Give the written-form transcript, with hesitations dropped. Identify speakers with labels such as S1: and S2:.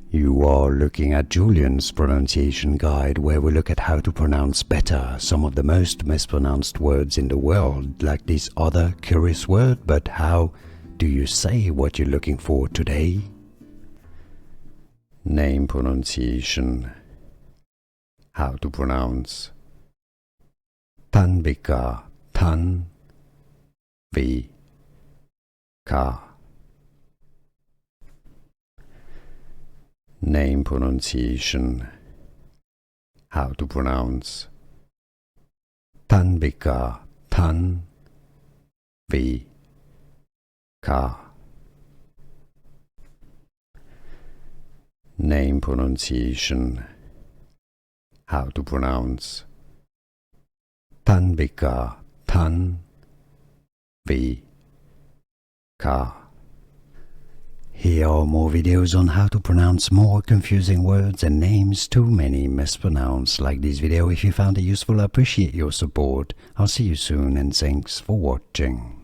S1: You are looking at Julian's pronunciation guide, where we look at how to pronounce better some of the most mispronounced words in the world, like this other curious word. But how do you say what you're looking for today? Name pronunciation. How to pronounce Tanvika, Tanvika. Name pronunciation. How to pronounce Tanvika, Tanvika. Name pronunciation. How to pronounce Tanvika, Tanvika. Here are more videos on how to pronounce more confusing words and names too many mispronounced. Like this video if you found it useful. I appreciate your support. I'll see you soon and thanks for watching.